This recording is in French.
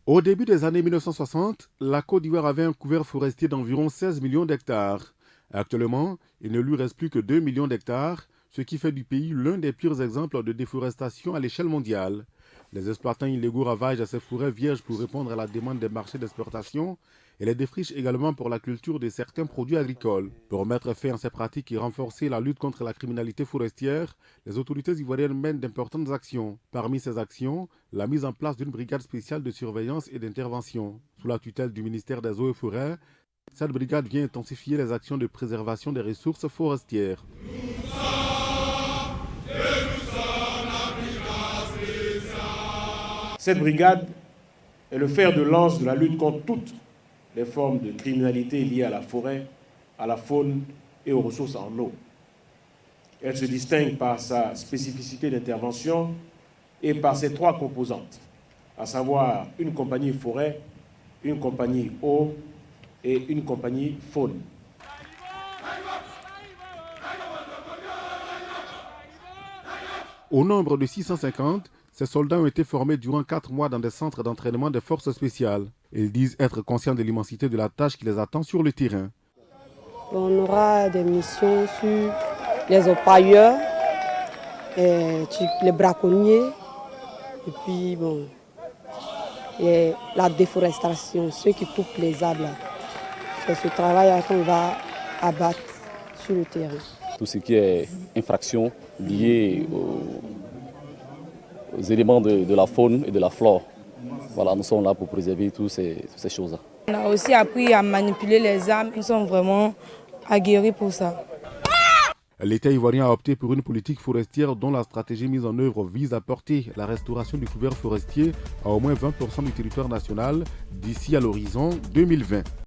Au début des années 1960, la Côte d'Ivoire avait un couvert forestier d'environ 16 millions d'hectares. Actuellement, il ne lui reste plus que 2 millions d'hectares, ce qui fait du pays l'un des pires exemples de déforestation à l'échelle mondiale. Les exploitants illégaux ravagent ces forêts vierges pour répondre à la demande des marchés d'exportation et les défrichent également pour la culture de certains produits agricoles. Pour mettre fin à ces pratiques et renforcer la lutte contre la criminalité forestière, les autorités ivoiriennes mènent d'importantes actions. Parmi ces actions, la mise en place d'une brigade spéciale de surveillance et d'intervention. Sous la tutelle du ministère des Eaux et Forêts, cette brigade vient intensifier les actions de préservation des ressources forestières. Cette brigade est le fer de lance de la lutte contre toutes les formes de criminalité liées à la forêt, à la faune et aux ressources en eau. Elle se distingue par sa spécificité d'intervention et par ses trois composantes, à savoir une compagnie forêt, une compagnie eau et une compagnie faune. Au nombre de 650, ces soldats ont été formés durant 4 mois dans des centres d'entraînement des forces spéciales. Ils disent être conscients de l'immensité de la tâche qui les attend sur le terrain. On aura des missions sur les orpailleurs, les braconniers, et puis et la déforestation, ceux qui coupent les arbres. C'est ce travail qu'on va abattre sur le terrain. Tout ce qui est infraction liée aux éléments de la faune et de la flore. Voilà, nous sommes là pour préserver toutes ces choses-là. On a aussi appris à manipuler les armes, nous sommes vraiment aguerris pour ça. L'État ivoirien a opté pour une politique forestière dont la stratégie mise en œuvre vise à porter la restauration du couvert forestier à au moins 20% du territoire national d'ici à l'horizon 2020.